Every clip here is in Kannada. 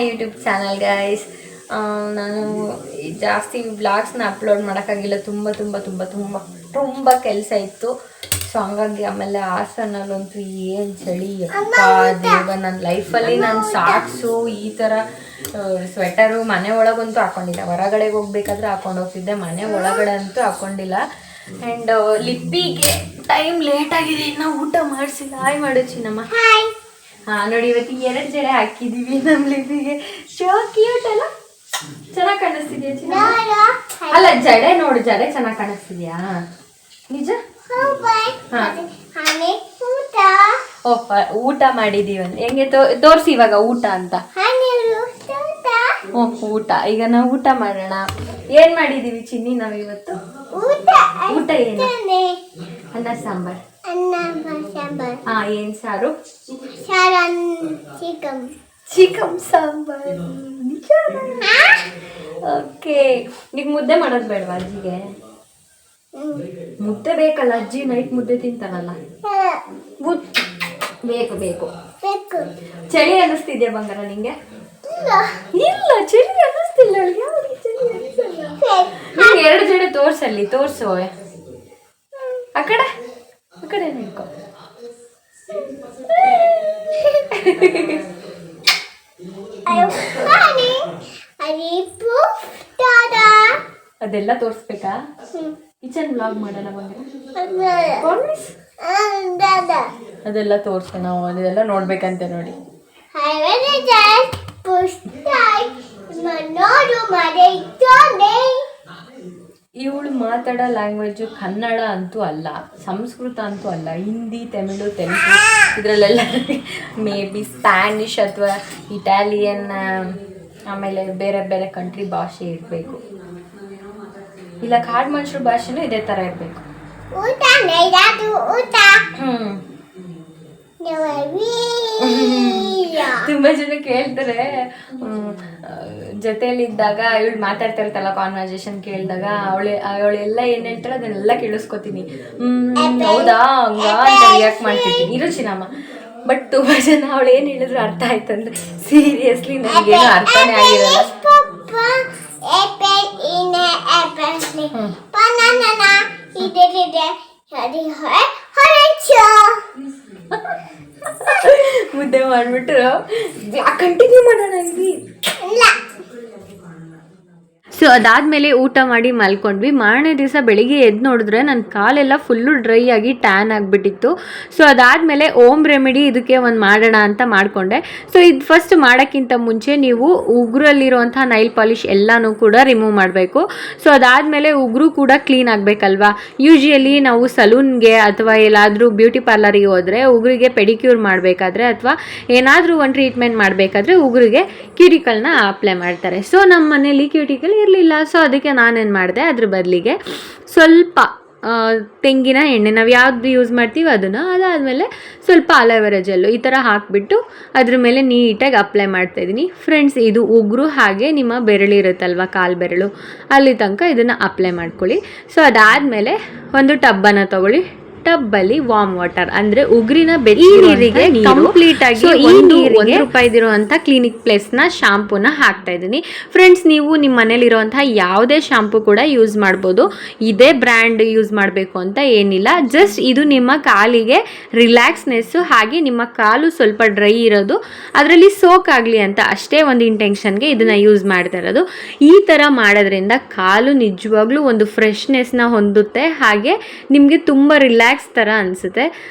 YouTube channel guys. ನಾನು ಜಾಸ್ತಿ ವ್ಲಾಗ್ಸ್ನ ಅಪ್ಲೋಡ್ ಮಾಡೋಕ್ಕಾಗಿಲ್ಲ, ತುಂಬ ಕೆಲಸ ಇತ್ತು. ಸೊ ಹಂಗಾಗಿ ಆಮೇಲೆ ಹಾಸನಲ್ಲಂತೂ ಏನು ಚಳಿ ಅಪ್ಪ ದೇವ. ನನ್ನ ಲೈಫಲ್ಲಿ ನಾನು ಸಾಕ್ಸು ಈ ಥರ ಸ್ವೆಟರು ಮನೆ ಒಳಗಂತೂ ಹಾಕ್ಕೊಂಡಿಲ್ಲ. ಹೊರಗಡೆಗೆ ಹೋಗ್ಬೇಕಾದ್ರೆ ಹಾಕೊಂಡು ಹೋಗ್ತಿದ್ದೆ, ಮನೆ ಒಳಗಡೆ ಅಂತೂ ಹಾಕ್ಕೊಂಡಿಲ್ಲ. ಆ್ಯಂಡ್ ಲಿಪ್ಪಿಗೆ ಟೈಮ್ ಲೇಟ್ ಆಗಿದೆ, ಇನ್ನೂ ಊಟ ಮಾಡಿಸಿಲ್ಲ. ಹಾಯ್ ಮಾಡು ಚಿನ್ನಮ್ಮ. ಹಾಂ ನೋಡಿ, ಇವತ್ತು 2 ಜಡೆ ಹಾಕಿದ್ದೀವಿ ನಮ್ಮ ಲಿಪಿಗೆ. ಶೋ ಕ್ಯೂಟ್ ಅಲ್ಲ, ಚೆನ್ನಾಗಿ ಕಾಣಿಸ್ತಿದ್ಯಾ ಚಿನ್ನ? ಅಲ್ಲ ಜಡೆ ನೋಡು, ಜಡೆ ಚೆನ್ನಾಗಿ ಕಾಣಿಸ್ತಿದ್ಯಾ ನಿಜ? ಊಟ ಮಾಡಿದೀವಿ ಹೆಂಗೆ ತೋರಿಸಿ ಇವಾಗ ಊಟ ಅಂತ. ಊಟ ಈಗ ನಾವು ಊಟ ಮಾಡೋಣ. ಏನ್ ಮಾಡಿದೀವಿ ಚಿನ್ನಿ ನಾವು ಇವತ್ತು? ಊಟ ಏನು? ಅನ್ನ ಸಾಂಬಾರ್. ಏನ್ ಸಾರು? ಚಿಕನ್ ಸಾಂಬಾರ್. ಓಕೆ, ಈಗ ಮುದ್ದೆ ಮಾಡೋದು ಬೇಡವಾ ಅಜ್ಜಿಗೆ? ಮುದ್ದೆ ಬೇಕಲ್ಲ, ಅಜ್ಜಿ ನೈಟ್ ಮುದ್ದೆ ತಿಂತಾನಲ್ಲ. ಬೇಕು. ಚಳಿ ಅನ್ನಿಸ್ತಿದ್ಯಾ ಬಂಗಾರ ನಿಂಗೆ? ಇಲ್ಲ, ಚಳಿ ಅನ್ನಿಸ್ತಿಲ್ಲ. 2 ಜಡೆ ತೋರ್ಸಲ್ಲಿ, ತೋರ್ಸು. ಆ ಕಡೆ ನಿಂತ್ಕೊ. ಅದೆಲ್ಲ ತೋರಿಸ್ಬೇಕಾ? ಕಿಚನ್ ಬ್ಲಾಗ್ ಮಾಡೋಣ ಬಂಗಾರ. ಅದೆಲ್ಲ ತೋರಿಸು, ನಾವು ಅದೆಲ್ಲ ನೋಡ್ಬೇಕಂತೆ ನೋಡಿ. ಇವಳು ಮಾತಾಡೋ ಲ್ಯಾಂಗ್ವೇಜು ಕನ್ನಡ ಅಂತೂ ಅಲ್ಲ, ಸಂಸ್ಕೃತ ಅಂತೂ ಅಲ್ಲ, ಹಿಂದಿ, ತಮಿಳು, ತೆಲುಗು ಇದರಲ್ಲೆಲ್ಲ ಮೇ ಬಿ ಸ್ಪ್ಯಾನಿಷ್ ಅಥವಾ ಇಟಾಲಿಯನ್, ಆಮೇಲೆ ಬೇರೆ ಬೇರೆ ಕಂಟ್ರಿ ಭಾಷೆ ಇರಬೇಕು. ಇಲ್ಲ ಕಾಡು ಮನುಷ್ಯರ ಭಾಷೆನೂ ಇದೇ ಥರ ಇರಬೇಕು. ತುಂಬ ಜನ ಕೇಳ್ತಾರೆ, ಜೊತೆಯಲ್ಲಿದ್ದಾಗ ಇವಳು ಮಾತಾಡ್ತಾ ಇರ್ತಲ್ಲ, ಕಾನ್ವರ್ಸೇಷನ್ ಕೇಳಿದಾಗ ಅವಳೆಲ್ಲ ಏನು ಹೇಳ್ತಾಳೆ ಅದನ್ನೆಲ್ಲ ಕೇಳಿಸ್ಕೊತೀನಿ. ಹೌದಾ ಹಂಗ ಅಂತ ರಿಯಾಕ್ಟ್ ಮಾಡ್ತಿರ್ತೀನಿ. ಇರು ಚಿನ್ನಮ್ಮ. ಬಟ್ ತುಂಬ ಜನ ಅವಳು ಏನು ಹೇಳಿದ್ರು ಅರ್ಥ ಆಯ್ತಂದ್ರೆ ಸೀರಿಯಸ್ಲಿ ನನಗೇನು ಅರ್ಥನೇ ಆಗಿರಲ್ಲ. ಮುದ್ದೆ ಮಾಡ್ಬಿಟ್ಟು ಕಂಟಿನ್ಯೂ ಮಾಡೋಣ ಇಲ್ಲಿ. ಸೊ ಅದಾದಮೇಲೆ ಊಟ ಮಾಡಿ ಮಲ್ಕೊಂಡ್ವಿ. ಮಾರನೇ ದಿವಸ ಬೆಳಿಗ್ಗೆ ಎದ್ದು ನೋಡಿದ್ರೆ ನನ್ನ ಕಾಲೆಲ್ಲ ಫುಲ್ಲು ಡ್ರೈ ಆಗಿ ಟ್ಯಾನ್ ಆಗಿಬಿಟ್ಟಿತ್ತು. ಸೊ ಅದಾದಮೇಲೆ ಓಮ್ ರೆಮಿಡಿ ಇದಕ್ಕೆ ಒಂದು ಮಾಡೋಣ ಅಂತ ಮಾಡಿಕೊಂಡೆ. ಸೊ ಇದು ಫಸ್ಟ್ ಮಾಡೋಕ್ಕಿಂತ ಮುಂಚೆ ನೀವು ಉಗುರಲ್ಲಿರುವಂಥ ನೈಲ್ ಪಾಲಿಶ್ ಎಲ್ಲನೂ ಕೂಡ ರಿಮೂವ್ ಮಾಡಬೇಕು. ಸೊ ಅದಾದಮೇಲೆ ಉಗುರು ಕೂಡ ಕ್ಲೀನ್ ಆಗಬೇಕಲ್ವಾ. ಯೂಶ್ವಲಿ ನಾವು ಸಲೂನ್ಗೆ ಅಥವಾ ಎಲ್ಲಾದರೂ ಬ್ಯೂಟಿ ಪಾರ್ಲರಿಗೆ ಹೋದರೆ ಉಗುರಿಗೆ ಪೆಡಿಕ್ಯೂರ್ ಮಾಡಬೇಕಾದ್ರೆ ಅಥವಾ ಏನಾದರೂ ಒಂದು ಟ್ರೀಟ್ಮೆಂಟ್ ಮಾಡಬೇಕಾದ್ರೆ ಉಗುರಿಗೆ ಕ್ಯೂಟಿಕಲ್ನ ಅಪ್ಲೈ ಮಾಡ್ತಾರೆ. ಸೊ ನಮ್ಮ ಮನೇಲಿ ಕ್ಯೂಟಿಕಲ್ ಇರಲಿಲ್ಲ. ಸೊ ಅದಕ್ಕೆ ನಾನೇನು ಮಾಡಿದೆ, ಅದ್ರ ಬದಲಿಗೆ ಸ್ವಲ್ಪ ತೆಂಗಿನ ಎಣ್ಣೆ, ನಾವು ಯಾವ್ದು ಯೂಸ್ ಮಾಡ್ತೀವಿ ಅದನ್ನು, ಅದಾದಮೇಲೆ ಸ್ವಲ್ಪ ಅಲೋವೆರಾ ಜೆಲ್ಲು ಈ ಥರ ಹಾಕಿಬಿಟ್ಟು ಅದ್ರ ಮೇಲೆ ನೀಟಾಗಿ ಅಪ್ಲೈ ಮಾಡ್ತಾಯಿದ್ದೀನಿ. ಫ್ರೆಂಡ್ಸ್, ಇದು ಉಗುರು ಹಾಗೆ ನಿಮ್ಮ ಬೆರಳಿರುತ್ತಲ್ವ, ಕಾಲು ಬೆರಳು, ಅಲ್ಲಿ ತನಕ ಇದನ್ನು ಅಪ್ಲೈ ಮಾಡ್ಕೊಳ್ಳಿ. ಸೊ ಅದಾದಮೇಲೆ ಒಂದು ಟಬ್ಬನ್ನು ತೊಗೊಳ್ಳಿ. ಟಬ್ಬಲ್ಲಿ ವಾರ್ಮ್ ವಾಟರ್ ಅಂದರೆ ಉಗುರಿನ ನೀರಿಗೆ ಕಂಪ್ಲೀಟ್ ಆಗಿ ₹1 ಕ್ಲಿನಿಕ್ ಪ್ಲಸ್ನ ಶಾಂಪೂನ ಹಾಕ್ತಾ ಇದ್ದೀನಿ. ಫ್ರೆಂಡ್ಸ್, ನೀವು ನಿಮ್ಮ ಮನೇಲಿರುವಂತಹ ಯಾವುದೇ ಶಾಂಪೂ ಕೂಡ ಯೂಸ್ ಮಾಡ್ಬೋದು, ಇದೇ ಬ್ರ್ಯಾಂಡ್ ಯೂಸ್ ಮಾಡಬೇಕು ಅಂತ ಏನಿಲ್ಲ. ಜಸ್ಟ್ ಇದು ನಿಮ್ಮ ಕಾಲಿಗೆ ರಿಲ್ಯಾಕ್ಸ್ನೆಸ್ಸು, ಹಾಗೆ ನಿಮ್ಮ ಕಾಲು ಸ್ವಲ್ಪ ಡ್ರೈ ಇರೋದು ಅದರಲ್ಲಿ ಸೋಕ್ ಆಗಲಿ ಅಂತ ಅಷ್ಟೇ ಒಂದು ಇಂಟೆನ್ಷನ್ಗೆ ಇದನ್ನು ಯೂಸ್ ಮಾಡ್ತಾ ಇರೋದು. ಈ ಥರ ಮಾಡೋದ್ರಿಂದ ಕಾಲು ನಿಜವಾಗ್ಲೂ ಒಂದು ಫ್ರೆಶ್ನೆಸ್ನ ಹೊಂದುತ್ತೆ, ಹಾಗೆ ನಿಮಗೆ ತುಂಬ ರಿಲ್ಯಾಕ್ಸ್ ಥರ ಅನಿಸುತ್ತೆ.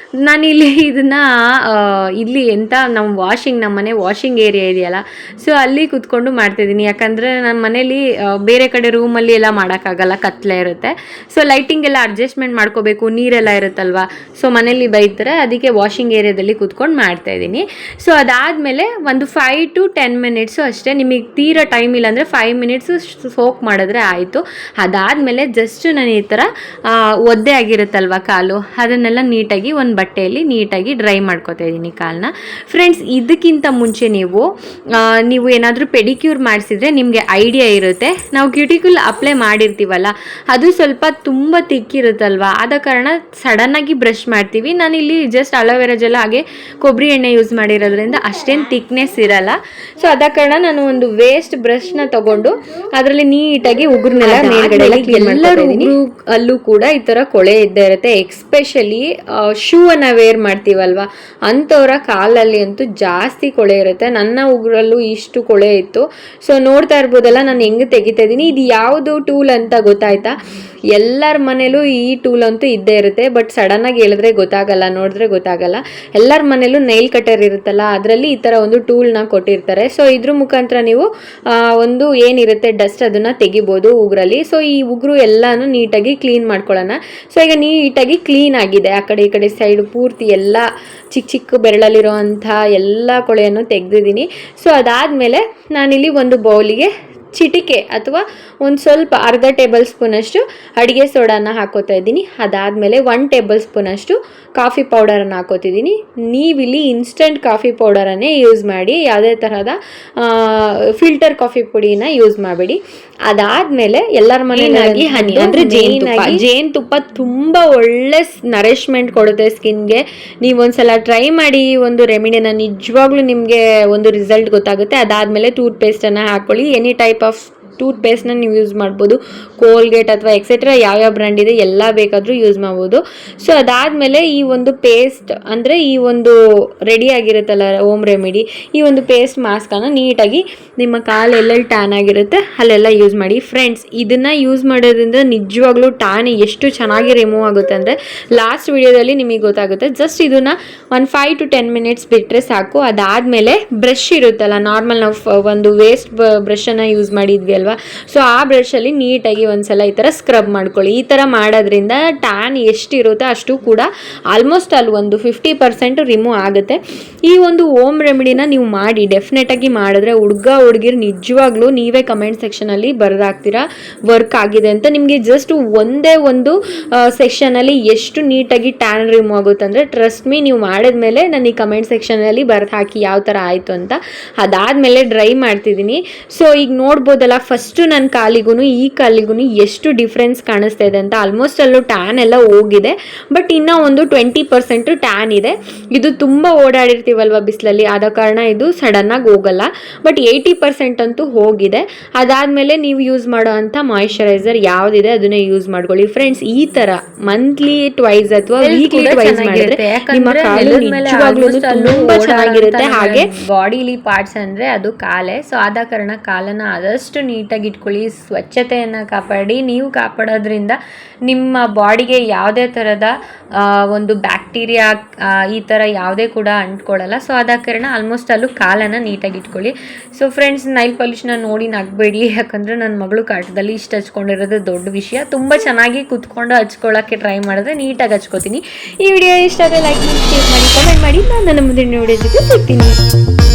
ನಾನಿಲ್ಲಿ ಇದನ್ನು ಇಲ್ಲಿ ನಮ್ಮ ಮನೆ ವಾಷಿಂಗ್ ಏರಿಯಾ ಇದೆಯಲ್ಲ, ಸೊ ಅಲ್ಲಿ ಕೂತ್ಕೊಂಡು ಮಾಡ್ತಾಯಿದ್ದೀನಿ. ಯಾಕಂದರೆ ನಮ್ಮ ಮನೇಲಿ ಬೇರೆ ಕಡೆ ರೂಮಲ್ಲಿ ಎಲ್ಲ ಮಾಡೋಕ್ಕಾಗಲ್ಲ, ಕತ್ಲೆ ಇರುತ್ತೆ. ಸೊ ಲೈಟಿಂಗ್ ಎಲ್ಲ ಅಡ್ಜಸ್ಟ್ಮೆಂಟ್ ಮಾಡ್ಕೋಬೇಕು, ನೀರೆಲ್ಲ ಇರುತ್ತಲ್ವ. ಸೊ ಮನೇಲಿ ಬೈತಾರೆ, ಅದಕ್ಕೆ ವಾಷಿಂಗ್ ಏರಿಯಾದಲ್ಲಿ ಕೂತ್ಕೊಂಡು ಮಾಡ್ತಾಯಿದ್ದೀನಿ. ಸೊ ಅದಾದಮೇಲೆ ಒಂದು 5 to 10 ಮಿನಿಟ್ಸು ಅಷ್ಟೇ, ನಿಮಗೆ ತೀರಾ ಟೈಮ್ ಇಲ್ಲ ಅಂದರೆ 5 ಮಿನಿಟ್ಸು ಸೋಕ್ ಮಾಡಿದ್ರೆ ಆಯಿತು. ಅದಾದಮೇಲೆ ಜಸ್ಟ್ ನಾನು ಈ ಥರ ಒದ್ದೆ ಆಗಿರುತ್ತಲ್ವ ಕಾಲು, ಅದನ್ನೆಲ್ಲ ನೀಟಾಗಿ ಒಂದು ಬಟ್ಟೆಯಲ್ಲಿ ನೀಟಾಗಿ ಡ್ರೈ ಮಾಡ್ಕೊತಾ ಇದ್ದೀನಿ ಕಾಲನ್ನ. ಫ್ರೆಂಡ್ಸ್, ಇದಕ್ಕಿಂತ ಮುಂಚೆ ನೀವು ಏನಾದರೂ ಪೆಡಿಕ್ಯೂರ್ ಮಾಡಿಸಿದ್ರೆ ನಿಮಗೆ ಐಡಿಯಾ ಇರುತ್ತೆ. ನಾವು ಕ್ಯೂಟಿಕಲ್ ಅಪ್ಲೈ ಮಾಡಿರ್ತೀವಲ್ಲ, ಅದು ಸ್ವಲ್ಪ ತುಂಬ ತಿಕ್ಕಿರುತ್ತಲ್ವ, ಆದ ಕಾರಣ ಸಡನ್ನಾಗಿ ಬ್ರಷ್ ಮಾಡ್ತೀವಿ. ನಾನಿಲ್ಲಿ ಜಸ್ಟ್ ಅಲೋವೆರಾ ಜೆಲ್ ಹಾಗೆ ಕೊಬ್ಬರಿ ಎಣ್ಣೆ ಯೂಸ್ ಮಾಡಿರೋದ್ರಿಂದ ಅಷ್ಟೇನು ಥಿಕ್ನೆಸ್ ಇರಲ್ಲ. ಸೊ ಅದ ಕಾರಣ ನಾನು ಒಂದು ವೇಸ್ಟ್ ಬ್ರಷ್ನ ತಗೊಂಡು ಅದರಲ್ಲಿ ನೀಟಾಗಿ ಉಗುರ್ನೆಲ್ಲ ಮೇಲ್ಗಡೆ ಎಲ್ಲರೂ ಅಲ್ಲೂ ಕೂಡ ಈ ಥರ ಕೊಳೆ ಇದ್ದೇ ಇರುತ್ತೆ. ಎಕ್ಸ್ಪೆಷಲಿ ಶೂ ಅನ್ನ ವೇರ್ ಮಾಡ್ತೀವಲ್ವ, ಅಂಥವ್ರ ಕಾಲಲ್ಲಿ ಅಂತೂ ಜಾಸ್ತಿ ಕೊಳೆ ಇರುತ್ತೆ. ನನ್ನ ಉಗುರಲ್ಲೂ ಇಷ್ಟು ಕೊಳೆ ಇತ್ತು. ಸೊ ನೋಡ್ತಾ ಇರ್ಬೋದಲ್ಲ ನಾನು ಹೆಂಗೆ ತೆಗಿತಾ ಇದ್ದೀನಿ. ಇದು ಯಾವುದು ಟೂಲ್ ಅಂತ ಗೊತ್ತಾಯ್ತಾ? ಎಲ್ಲರ ಮನೇಲೂ ಈ ಟೂಲ್ ಅಂತೂ ಇದ್ದೇ ಇರುತ್ತೆ, ಬಟ್ ಸಡನ್ನಾಗಿ ಹೇಳಿದ್ರೆ ಗೊತ್ತಾಗಲ್ಲ, ನೋಡಿದ್ರೆ ಗೊತ್ತಾಗಲ್ಲ. ಎಲ್ಲರ ಮನೇಲೂ ನೈಲ್ ಕಟರ್ ಇರುತ್ತಲ್ಲ, ಅದರಲ್ಲಿ ಈ ಥರ ಒಂದು ಟೂಲ್ನ ಕೊಟ್ಟಿರ್ತಾರೆ. ಸೊ ಇದ್ರ ಮುಖಾಂತರ ನೀವು ಒಂದು ಏನಿರುತ್ತೆ ಡಸ್ಟ್ ಅದನ್ನು ತೆಗಿಬೋದು ಉಗುರಲ್ಲಿ. ಸೊ ಈ ಉಗುರು ಎಲ್ಲಾನು ನೀಟಾಗಿ ಕ್ಲೀನ್ ಮಾಡ್ಕೊಳ್ಳೋಣ. ಸೊ ಈಗ ನೀಟಾಗಿ ಕ್ಲೀನ್ ಆಗಿದೆ, ಆ ಕಡೆ ಈ ಕಡೆ ಸೈಡ್ ಪೂರ್ತಿ ಎಲ್ಲ ಚಿಕ್ಕ ಚಿಕ್ಕ ಬೆರಳಲ್ಲಿರೋ ಅಂಥ ಎಲ್ಲ ಕೊಳೆಯನ್ನು ತೆಗೆದಿದ್ದೀನಿ. ಸೊ ಅದಾದಮೇಲೆ ನಾನಿಲ್ಲಿ ಒಂದು ಬೌಲಿಗೆ ಚಿಟಿಕೆ ಅಥವಾ ಒಂದು ಸ್ವಲ್ಪ ಅರ್ಧ ಟೇಬಲ್ ಸ್ಪೂನಷ್ಟು ಅಡುಗೆ ಸೋಡಾನ ಹಾಕೋತಾ ಇದ್ದೀನಿ. ಅದಾದಮೇಲೆ 1 ಟೇಬಲ್ ಸ್ಪೂನಷ್ಟು ಕಾಫಿ ಪೌಡರನ್ನು ಹಾಕೋತಿದ್ದೀನಿ. ನೀವಿಲ್ಲಿ ಇನ್ಸ್ಟಂಟ್ ಕಾಫಿ ಪೌಡರನ್ನೇ ಯೂಸ್ ಮಾಡಿ, ಯಾವುದೇ ತರಹದ ಫಿಲ್ಟರ್ ಕಾಫಿ ಪುಡಿನ ಯೂಸ್ ಮಾಡಬೇಡಿ. ಅದಾದಮೇಲೆ ಎಲ್ಲರ ಮನೆಯಾಗಿ ಹನಿ ಅಂದರೆ ಜೇನುತುಪ್ಪ ತುಂಬ ಒಳ್ಳೆ ನರಿಶ್ಮೆಂಟ್ ಕೊಡುತ್ತೆ ಸ್ಕಿನ್ಗೆ. ನೀವೊಂದ್ಸಲ ಟ್ರೈ ಮಾಡಿ ಒಂದು ರೆಮಿಡಿನ, ನಿಜವಾಗ್ಲೂ ನಿಮಗೆ ಒಂದು ರಿಸಲ್ಟ್ ಗೊತ್ತಾಗುತ್ತೆ. ಅದಾದಮೇಲೆ ಟೂತ್ ಪೇಸ್ಟನ್ನು ಹಾಕ್ಕೊಳ್ಳಿ. ಎನಿ ಟೈಪ್ ಆಫ್ ಟೂತ್ ಪೇಸ್ಟ್ನ ನೀವು ಯೂಸ್ ಮಾಡ್ಬೋದು, ಕೋಲ್ಗೇಟ್ ಅಥವಾ ಎಕ್ಸೆಟ್ರಾ ಯಾವ್ಯಾವ ಬ್ರ್ಯಾಂಡ್ ಇದೆ ಎಲ್ಲ ಬೇಕಾದರೂ ಯೂಸ್ ಮಾಡ್ಬೋದು. ಸೊ ಅದಾದಮೇಲೆ ಈ ಒಂದು ಪೇಸ್ಟ್ ಅಂದರೆ ಈ ಒಂದು ರೆಡಿ ಆಗಿರುತ್ತಲ್ಲ ಹೋಮ್ ರೆಮಿಡಿ, ಈ ಒಂದು ಪೇಸ್ಟ್ ಮಾಸ್ಕನ್ನು ನೀಟಾಗಿ ನಿಮ್ಮ ಕಾಲು ಎಲ್ಲೆಲ್ಲಿ ಟ್ಯಾನ್ ಆಗಿರುತ್ತೆ ಅಲ್ಲೆಲ್ಲ ಯೂಸ್ ಮಾಡಿ. ಫ್ರೆಂಡ್ಸ್, ಇದನ್ನು ಯೂಸ್ ಮಾಡೋದ್ರಿಂದ ನಿಜವಾಗ್ಲೂ ಟ್ಯಾನ್ ಎಷ್ಟು ಚೆನ್ನಾಗಿ ರಿಮೂವ್ ಆಗುತ್ತೆ ಅಂದರೆ ಲಾಸ್ಟ್ ವಿಡಿಯೋದಲ್ಲಿ ನಿಮಗೆ ಗೊತ್ತಾಗುತ್ತೆ. ಜಸ್ಟ್ ಇದನ್ನು 5 to 10 ಮಿನಿಟ್ಸ್ ಬಿಟ್ಟರೆ ಸಾಕು. ಅದಾದಮೇಲೆ ಬ್ರಷ್ ಇರುತ್ತಲ್ಲ, ನಾರ್ಮಲ್ ನಾವು ಒಂದು ವೇಸ್ಟ್ ಬ್ರಷನ್ನು ಯೂಸ್ ಮಾಡಿದ್ವಿ ಅಲ್ವಾ, ಸೊ ಆ ಬ್ರಷಲ್ಲಿ ನೀಟಾಗಿ ಒಂದ್ಸಲ ಈ ಥರ ಸ್ಕ್ರಬ್ ಮಾಡ್ಕೊಳ್ಳಿ. ಈ ಥರ ಮಾಡೋದ್ರಿಂದ ಟ್ಯಾನ್ ಎಷ್ಟಿರುತ್ತೆ ಅಷ್ಟು ಕೂಡ ಆಲ್ಮೋಸ್ಟ್ ಅಲ್ಲಿ ಒಂದು 50% ರಿಮೂವ್ ಆಗುತ್ತೆ. ಈ ಒಂದು ಹೋಮ್ ರೆಮಿಡಿನ ನೀವು ಮಾಡಿ, ಡೆಫಿನೆಟಾಗಿ ಮಾಡಿದ್ರೆ ಹುಡುಗಿರು ನಿಜವಾಗ್ಲೂ ನೀವೇ ಕಮೆಂಟ್ ಸೆಕ್ಷನಲ್ಲಿ ಬರೆದಾಕ್ತೀರಾ ವರ್ಕ್ ಆಗಿದೆ ಅಂತ. ನಿಮಗೆ ಜಸ್ಟ್ ಒಂದೇ ಒಂದು ಸೆಕ್ಷನಲ್ಲಿ ಎಷ್ಟು ನೀಟಾಗಿ ಟ್ಯಾನ್ ರಿಮೂವ್ ಆಗುತ್ತೆ ಅಂದರೆ ಟ್ರಸ್ಟ್ ಮೀ, ನೀವು ಮಾಡಿದ್ಮೇಲೆ ನಾನು ಈ ಕಮೆಂಟ್ ಸೆಕ್ಷನಲ್ಲಿ ಬರೆದು ಹಾಕಿ ಯಾವ ಥರ ಆಯಿತು ಅಂತ. ಅದಾದಮೇಲೆ ಡ್ರೈ ಮಾಡ್ತಿದ್ದೀನಿ. ಸೊ ಈಗ ನೋಡ್ಬೋದಲ್ಲ, ಫಸ್ಟು ನನ್ನ ಕಾಲಿಗೂ ಈ ಕಾಲಿಗೂ ಎಷ್ಟು ಡಿಫ್ರೆನ್ಸ್ ಕಾಣಿಸ್ತಾ ಇದೆ ಅಂತ. ಆಲ್ಮೋಸ್ಟ್ ಅಲ್ಲೂ ಟ್ಯಾನ್ ಎಲ್ಲ ಹೋಗಿದೆ, ಬಟ್ ಇನ್ನೂ ಒಂದು 20% ಟ್ಯಾನ್ ಇದೆ. ಇದು ತುಂಬ ಓಡಾಡಿರ್ತೀವಲ್ವ ಬಿಸಿಲಲ್ಲಿ, ಆದ ಕಾರಣ ಇದು ಸಡನ್ನಾಗಿ ಹೋಗಲ್ಲ, ಬಟ್ 80% ಅಂತೂ ಹೋಗಿದೆ. ಅದಾದಮೇಲೆ ನೀವು ಯೂಸ್ ಮಾಡೋ ಅಂಥ ಮಾಯಿಶ್ಚರೈಸರ್ ಯಾವುದಿದೆ ಅದನ್ನೇ ಯೂಸ್ ಮಾಡ್ಕೊಳ್ಳಿ. ಫ್ರೆಂಡ್ಸ್, ಈ ಥರ ಮಂತ್ಲಿ ಟ್ವೈಸ್ ಅಥವಾ ವೀಕ್ಲಿ ಟ್ವೈಸ್ ಮಾಡಿದ್ರೆ ನಿಮ್ಮ ಕಾಲು ನಿಜವಾಗ್ಲೂ ತುಂಬ ಚೆನ್ನಾಗಿರುತ್ತೆ. ಹಾಗೆ ಬಾಡಿಲಿ ಪಾರ್ಟ್ಸ್ ಅಂದರೆ ಅದು ಕಾಲೇ. ಸೊ ಆದ ಕಾರಣ ಕಾಲನ್ನು ಆದಷ್ಟು ನೀಟಾಗಿ ಇಟ್ಕೊಳ್ಳಿ, ಸ್ವಚ್ಛತೆಯನ್ನು ಕಾಪಾಡಿ. ನೀವು ಕಾಪಾಡೋದ್ರಿಂದ ನಿಮ್ಮ ಬಾಡಿಗೆ ಯಾವುದೇ ಥರದ ಒಂದು ಬ್ಯಾಕ್ಟೀರಿಯಾ ಈ ಥರ ಯಾವುದೇ ಕೂಡ ಅಂಟ್ಕೊಳ್ಳಲ್ಲ. ಸೊ ಆದ ಕಾರಣ ಆಲ್ಮೋಸ್ಟ್ ಅಲ್ಲೂ ಕಾಲನ್ನು ನೀಟಾಗಿ ಇಟ್ಕೊಳ್ಳಿ. ಸೊ ಫ್ರೆಂಡ್ಸ್, ನೈಲ್ ಪಾಲಿಶ್ನ ನೋಡಿ ನಗಬೇಡಿ, ಯಾಕಂದರೆ ನನ್ನ ಮಗಳು ಕಾಟದಲ್ಲಿ ಇಷ್ಟು ಹಚ್ಕೊಂಡಿರೋದು ದೊಡ್ಡ ವಿಷಯ. ತುಂಬ ಚೆನ್ನಾಗಿ ಕುತ್ಕೊಂಡು ಹಚ್ಕೊಳ್ಳೋಕ್ಕೆ ಟ್ರೈ ಮಾಡಿದ್ರೆ ನೀಟಾಗಿ ಹಚ್ಕೋತೀನಿ. ಈ ವಿಡಿಯೋ ಇಷ್ಟ ಆದರೆ ಲೈಕ್ ಮಾಡಿ, ಶೇರ್ ಮಾಡಿ, ಕಮೆಂಟ್ ಮಾಡಿ. ನಾನು ನನ್ನ ಮುಂದಿನ ವಿಡಿಯೋ ಜೊತೆ ಸಿಗ್ತೀನಿ.